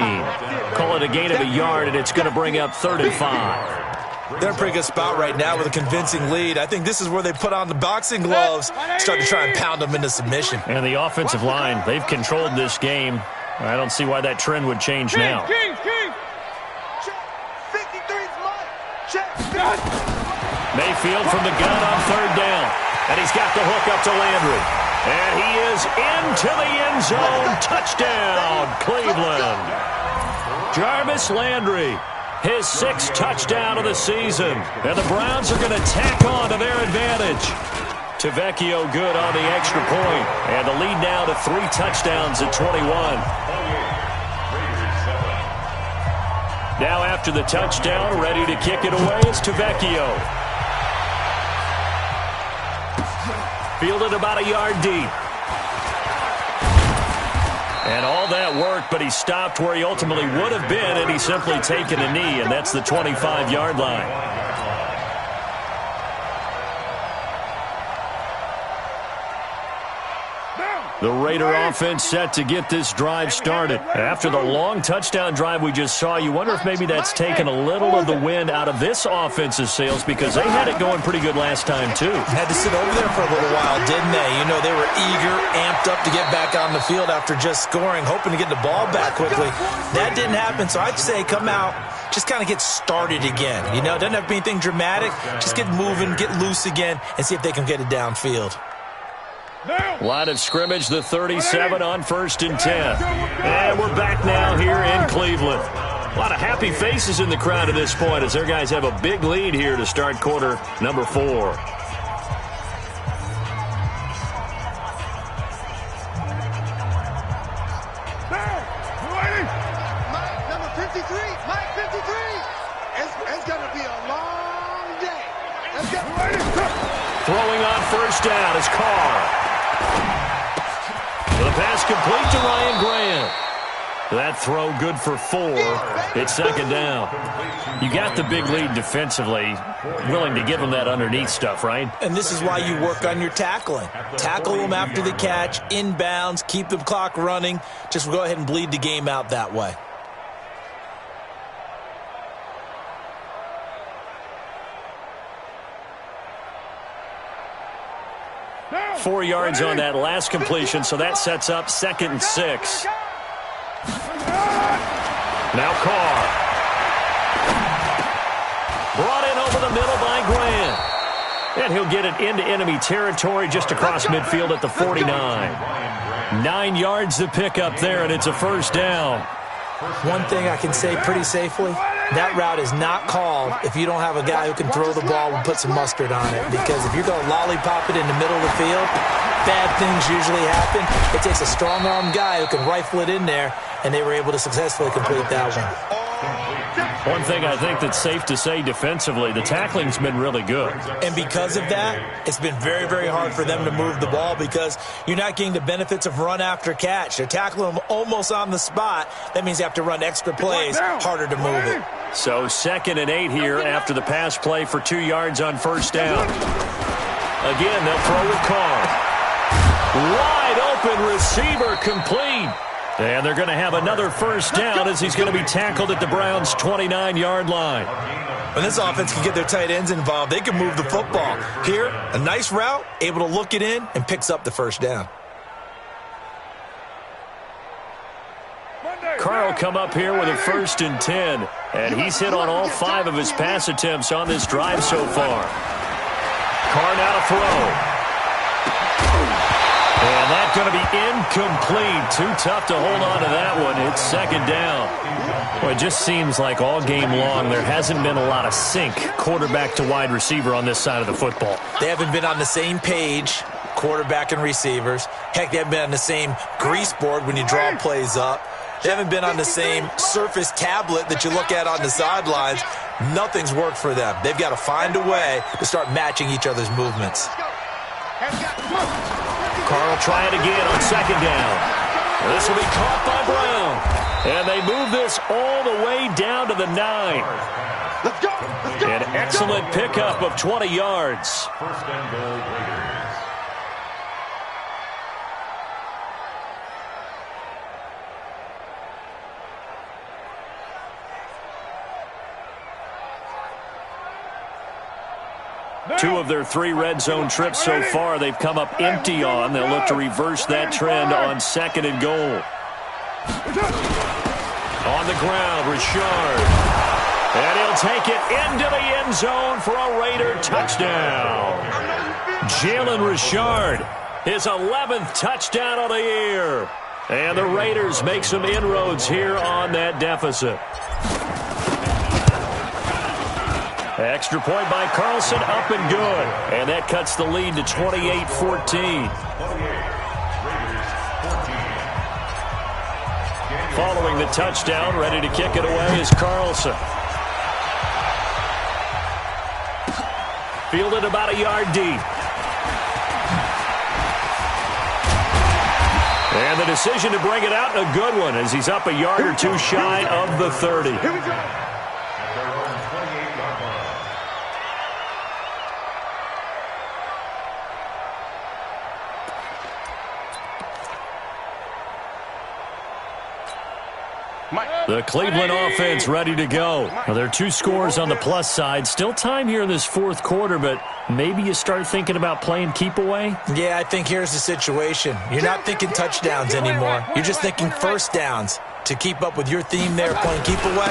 Call it a gain of a yard, and it's going to bring up 3rd and 5. They're in a pretty good spot right now with a convincing lead. I think this is where they put on the boxing gloves, start to try and pound them into submission. And the offensive line, they've controlled this game. I don't see why that trend would change now. King. Check. 53's Mike. Check. Mayfield from the gun on 3rd down. And he's got the hook up to Landry. And he is into the end zone. Touchdown, Cleveland. Jarvis Landry, his 6th touchdown of the season. And the Browns are going to tack on to their advantage. Tavecchio good on the extra point. And the lead now to 3 touchdowns at 21. Now after the touchdown, ready to kick it away is Tavecchio. Fielded about a yard deep. And all that work, but he stopped where he ultimately would have been, and he's simply taken a knee, and that's the 25-yard line. The Raider offense set to get this drive started. After the long touchdown drive we just saw, you wonder if maybe that's taken a little of the wind out of this offense's sails, because they had it going pretty good last time, too. Had to sit over there for a little while, didn't they? You know, they were eager, amped up to get back on the field after just scoring, hoping to get the ball back quickly. That didn't happen, so I'd say come out, just kind of get started again. You know, doesn't have to be anything dramatic. Just get moving, get loose again, and see if they can get it downfield. Line of scrimmage, the 37 on 1st and 10. And we're back now here in Cleveland. A lot of happy faces in the crowd at this point as their guys have a big lead here to start quarter number 4. Mike, number 53. Mike, 53. It's going to be a long day. Let's get ready. Throwing on 1st down is Carr. The pass complete to Ryan Grant. That throw good for 4. It's 2nd down. You got the big lead defensively. Willing to give them that underneath stuff, right? And this is why you work on your tackling. Tackle them after the catch, inbounds, keep the clock running. Just go ahead and bleed the game out that way. Now, 4 yards on that last completion, so that sets up 2nd and 6. Now Carr. Brought in over the middle by Grant. And he'll get it into enemy territory just across midfield at the 49. 9 yards to pick up there, and it's a 1st down. One thing I can say pretty safely, that route is not called if you don't have a guy who can throw the ball and put some mustard on it. Because if you're going to lollipop it in the middle of the field, bad things usually happen. It takes a strong-armed guy who can rifle it in there, and they were able to successfully complete that one. One thing I think that's safe to say defensively, the tackling's been really good. And because of that, it's been very, very hard for them to move the ball because you're not getting the benefits of run after catch. They're tackling them almost on the spot. That means you have to run extra plays, harder to move it. So 2nd and 8 here after the pass play for 2 yards on 1st down. Again, they'll throw with Carr. Wide open receiver complete. And they're going to have another 1st down as he's going to be tackled at the Browns' 29-yard line. When this offense can get their tight ends involved, they can move the football. Here, a nice route, able to look it in, and picks up the 1st down. Carr will come up here with a 1st and 10. And he's hit on all 5 of his pass attempts on this drive so far. Carr now to throw. And that's going to be incomplete. Too tough to hold on to that one. It's 2nd down. Well, it just seems like all game long there hasn't been a lot of sync quarterback to wide receiver on this side of the football. They haven't been on the same page, quarterback and receivers. Heck, they haven't been on the same grease board when you draw plays up. They haven't been on the same Surface tablet that you look at on the sidelines. Nothing's worked for them. They've got to find a way to start matching each other's movements. Carr will try it again on 2nd down. This will be caught by Brown. And they move this all the way down to the 9. Let's go. Let's go. An excellent pickup of 20 yards. 1st and goal, Raiders. Two of their 3 red zone trips so far they've come up empty on. They'll look to reverse that trend on 2nd and goal. On the ground, Richard. And he'll take it into the end zone for a Raider touchdown. Jalen Richard, his 11th touchdown of the year. And the Raiders make some inroads here on that deficit. Extra point by Carlson, up and good. And that cuts the lead to 28-14. Following the touchdown, ready to kick it away is Carlson. Fielded about a yard deep. And the decision to bring it out, a good one, as he's up a yard or two shy of the 30. At their own 28-yard line. The Cleveland offense ready to go. Now, there are 2 scores on the plus side. Still time here in this fourth quarter, but maybe you start thinking about playing keep away? Yeah, I think here's the situation. You're not thinking touchdowns anymore. You're just thinking first downs. To keep up with your theme there, playing keep away,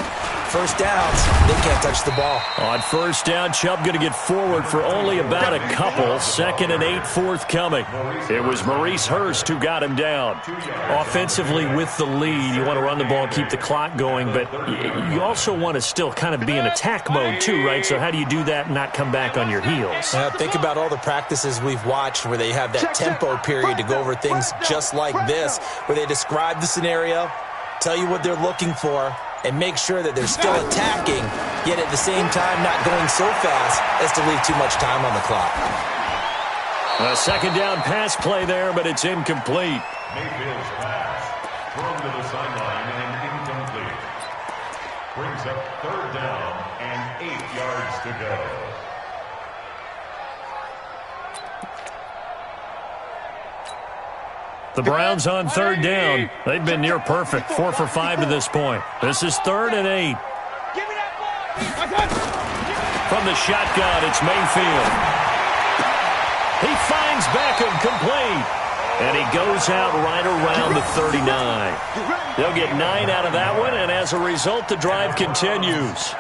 first downs, they can't touch the ball. On first down, Chubb going to get forward for only about a couple. 2nd and 8 forthcoming. It was Maurice Hurst who got him down. Offensively with the lead, you want to run the ball, keep the clock going, but you also want to still kind of be in attack mode too, right? So how do you do that and not come back on your heels? Think about all the practices we've watched where they have that tempo period to go over things just like this, where they describe the scenario, tell you what they're looking for, and make sure that they're still attacking, yet at the same time not going so fast as to leave too much time on the clock. A second down pass play there, but it's incomplete. Mayfield's pass thrown to the sideline and incomplete. Brings up 3rd down and 8 yards to go. The Browns on 3rd down. They've been near perfect, 4 for 5 to this point. This is 3rd and 8. From the shotgun, it's Mayfield. He finds Beckham complete. And he goes out right around the 39. They'll get 9 out of that one, and as a result, the drive continues.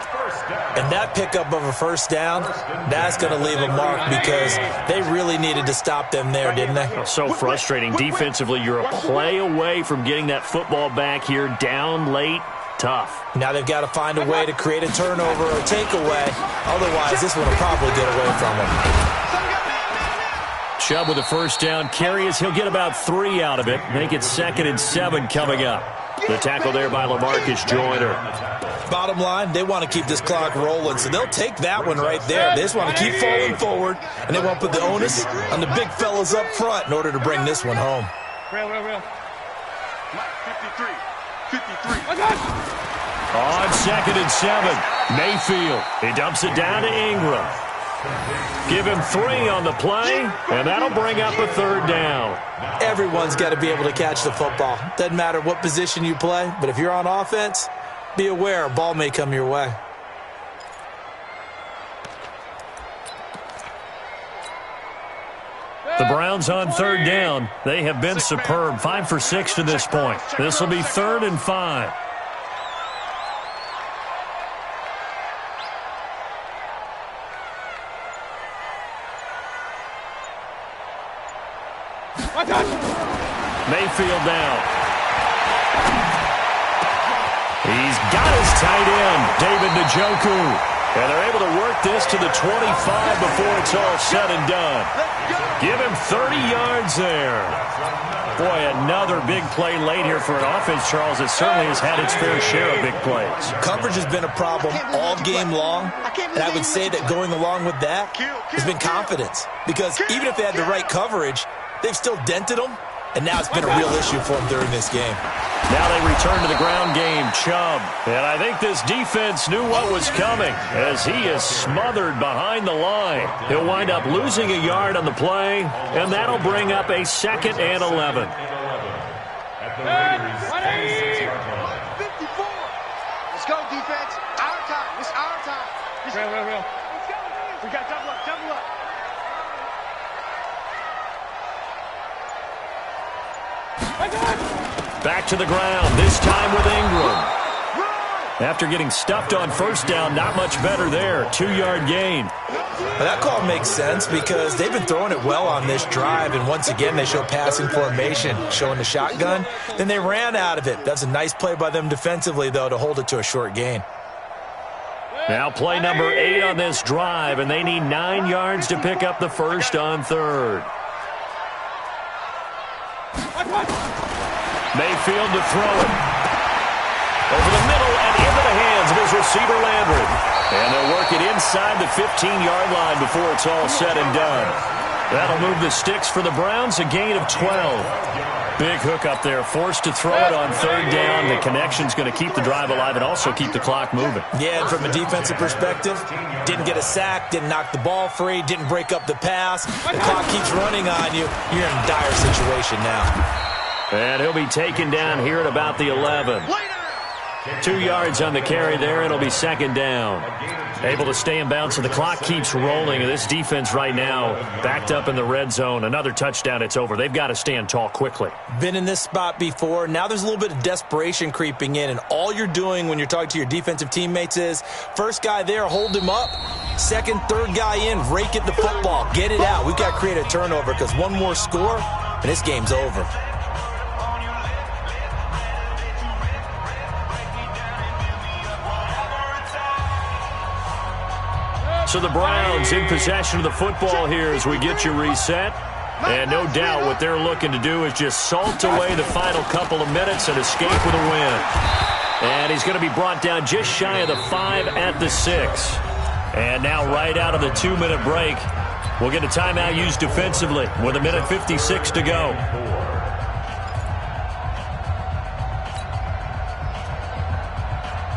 And that pickup of a first down, that's going to leave a mark because they really needed to stop them there, didn't they? So frustrating. Defensively, you're a play away from getting that football back here, down late. Tough. Now they've got to find a way to create a turnover or takeaway. Otherwise, this one will probably get away from them. Chubb with a first down carry as he'll get about 3 out of it. Make it 2nd and 7 coming up. The tackle there by LaMarcus Joyner. Bottom line, they want to keep this clock rolling, so they'll take that one right there. They just want to keep falling forward, and they want to put the onus on the big fellas up front in order to bring this one home. Real. Mike, 53. On 2nd and 7, Mayfield. He dumps it down to Ingram. Give him 3 on the play, and that'll bring up a 3rd down. Everyone's got to be able to catch the football. Doesn't matter what position you play, but if you're on offense, be aware a ball may come your way. The Browns on 3rd down. They have been superb. 5 for 6 to this point. This will be 3rd and 5. Mayfield down. He's got his tight end, David Njoku. And they're able to work this to the 25 before it's all said and done. Give him 30 yards there. Boy, another big play late here for an offense, Charles, that certainly has had its fair share of big plays. Coverage has been a problem all game long, and I would say that going along with that has been confidence. Because even if they had the right coverage, they've still dented them, and now it's been a real issue for them during this game. Now they return to the ground game, Chubb. And I think this defense knew what was coming as he is smothered behind the line. He'll wind up losing a yard on the play, and that'll bring up a 2nd and 11. At the Raiders' 26-yard line. 54. Let's go, defense. Our time. It's our time. Real. We got double up. Back to the ground, this time with Ingram. After getting stuffed on first down, not much better there. 2-yard gain. Well, that call makes sense because they've been throwing it well on this drive, and once again they show passing formation, showing the shotgun. Then they ran out of it. That's a nice play by them defensively, though, to hold it to a short gain. Now play number 8 on this drive, and they need 9 yards to pick up the first on third. Mayfield to throw it. Over the middle and into the hands of his receiver, Landry. And they'll work it inside the 15-yard line before it's all said and done. That'll move the sticks for the Browns, a gain of 12. Big hook up there, forced to throw it on third down. The connection's going to keep the drive alive and also keep the clock moving. Yeah, and from a defensive perspective, didn't get a sack, didn't knock the ball free, didn't break up the pass. The clock keeps running on you. You're in a dire situation now. And he'll be taken down here at about the 11. 2 yards on the carry there. It'll be second down. Able to stay in bounds, so the clock keeps rolling. And this defense right now backed up in the red zone. Another touchdown, it's over. They've got to stand tall quickly. Been in this spot before. Now there's a little bit of desperation creeping in. And all you're doing when you're talking to your defensive teammates is, first guy there, hold him up. Second, third guy in, rake at the football. Get it out. We've got to create a turnover because one more score, and this game's over. So the Browns in possession of the football here as we get you reset. And no doubt what they're looking to do is just salt away the final couple of minutes and escape with a win. And he's going to be brought down just shy of the 5 at the 6. And now right out of the 2-minute break, we'll get a timeout used defensively with 1:56 to go.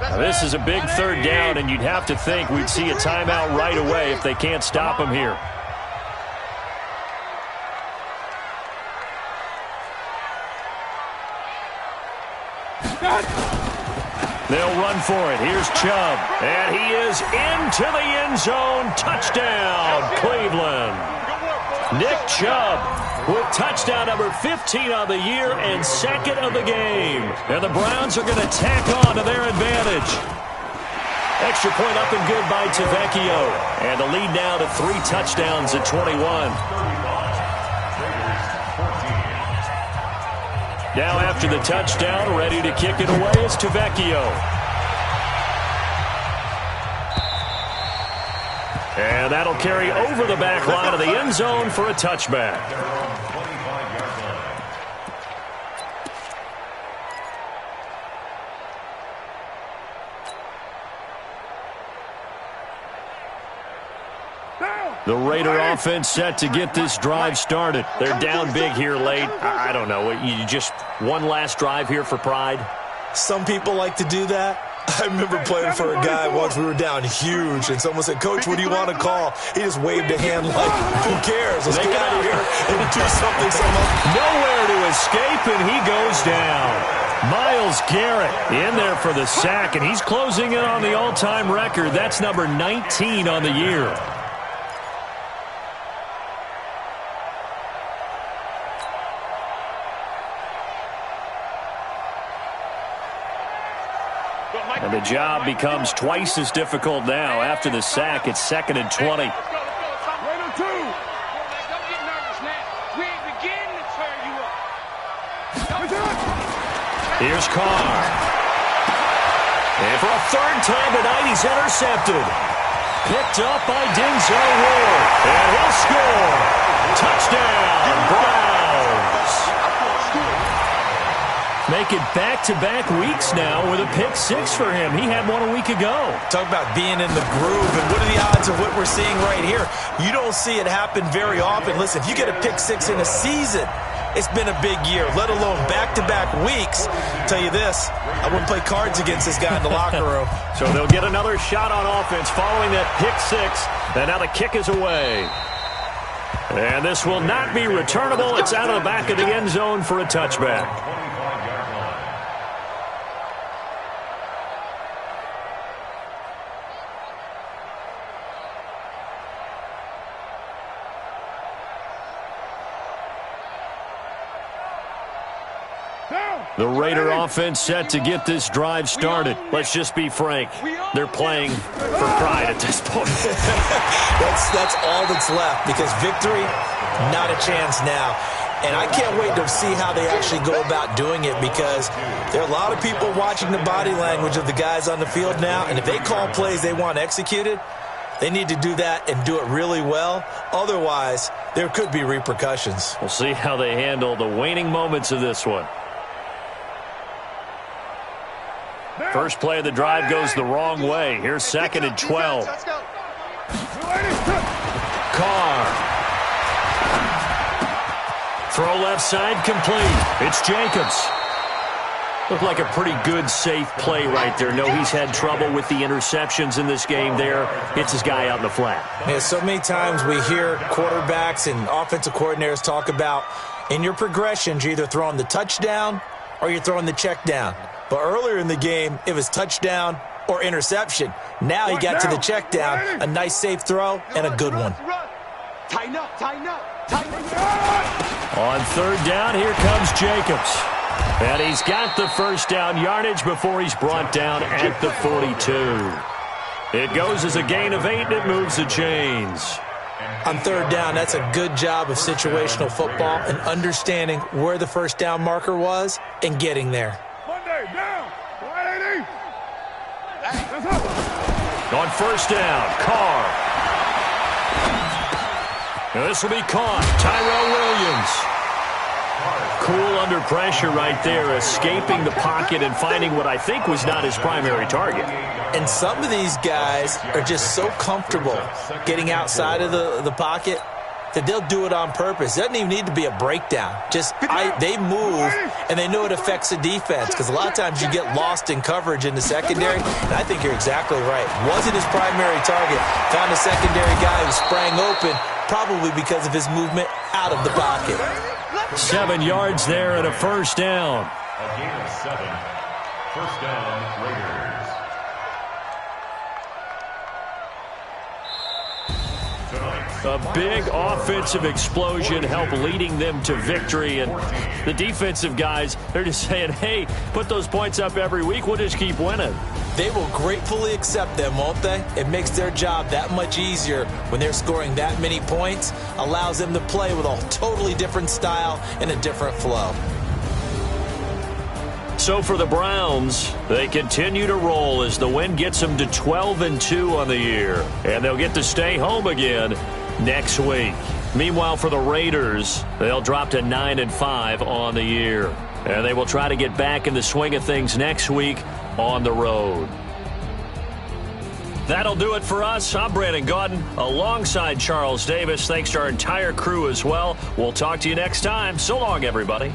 Now, this is a big third down, and you'd have to think we'd see a timeout right away if they can't stop him here. They'll run for it. Here's Chubb, and he is into the end zone. Touchdown, Cleveland. Nick Chubb with touchdown number 15 on the year and second of the game. And the Browns are going to tack on to their advantage. Extra point up and good by Tavecchio. And the lead now to 3 touchdowns at 21. Now after the touchdown, ready to kick it away is Tavecchio. And that'll carry over the back line of the end zone for a touchback. The Raider offense set to get this drive started. They're down big here late. I don't know. You just one last drive here for pride? Some people like to do that. I remember playing for a guy once. We were down huge, and someone said, "Coach, what do you want to call?" He just waved a hand like, "Who cares? Let's get out of here and do something." Nowhere to escape, and he goes down. Myles Garrett in there for the sack, and he's closing in on the all-time record. That's number 19 on the year. And the job becomes twice as difficult now. After the sack, it's 2nd and 20. Here's Carr. And for a third time tonight, he's intercepted. Picked up by Denzel Ward. And he'll score. Touchdown, Browns. Make it back-to-back weeks now with a pick 6 for him. He had one a week ago. Talk about being in the groove, and what are the odds of what we're seeing right here? You don't see it happen very often. Listen, if you get a pick 6 in a season, it's been a big year, let alone back-to-back weeks. I'll tell you this, I wouldn't play cards against this guy in the locker room. So they'll get another shot on offense following that pick 6, and now the kick is away. And this will not be returnable. It's out of the back of the end zone for a touchback. The Raider offense set to get this drive started. Let's just be frank. They're playing for pride at this point. That's all that's left, because victory, not a chance now. And I can't wait to see how they actually go about doing it, because there are a lot of people watching the body language of the guys on the field now, and if they call plays they want executed, they need to do that and do it really well. Otherwise, there could be repercussions. We'll see how they handle the waning moments of this one. First play of the drive goes the wrong way. Here's 2nd and 12. Carr. Throw left side complete. It's Jacobs. Looked like a pretty good, safe play right there. No, he's had trouble with the interceptions in this game there. Hits his guy out in the flat. Yeah, so many times we hear quarterbacks and offensive coordinators talk about in your progressions, you're either throwing the touchdown or you're throwing the check down. But earlier in the game, it was touchdown or interception. Now he got to the check down, a nice safe throw, and a good one. Tighten up, tighten up, tighten up. On 3rd down, here comes Jacobs. And he's got the first down yardage before he's brought down at the 42. It goes as a gain of 8, and it moves the chains. On 3rd down, that's a good job of situational football and understanding where the first down marker was and getting there. Monday, down. 180. On 1st down, Carr. Now this will be caught. Tyrell Williams. Cool under pressure right there, escaping the pocket and finding what I think was not his primary target. And some of these guys are just so comfortable getting outside of the pocket that they'll do it on purpose. It doesn't even need to be a breakdown. They move, and they know it affects the defense, because a lot of times you get lost in coverage in the secondary, and I think you're exactly right. Wasn't his primary target. Found a secondary guy who sprang open, probably because of his movement out of the pocket. 7 yards there and a first down. A gain of 7. First down, Raiders. A big offensive explosion helped leading them to victory. And the defensive guys, they're just saying, hey, put those points up every week. We'll just keep winning. They will gratefully accept them, won't they? It makes their job that much easier when they're scoring that many points. Allows them to play with a totally different style and a different flow. So for the Browns, they continue to roll as the win gets them to 12-2 on the year. And they'll get to stay home again next week. Meanwhile, for the Raiders, they'll drop to 9-5 on the year. And they will try to get back in the swing of things next week on the road. That'll do it for us. I'm Brandon Gaudin alongside Charles Davis. Thanks to our entire crew as well. We'll talk to you next time. So long, everybody.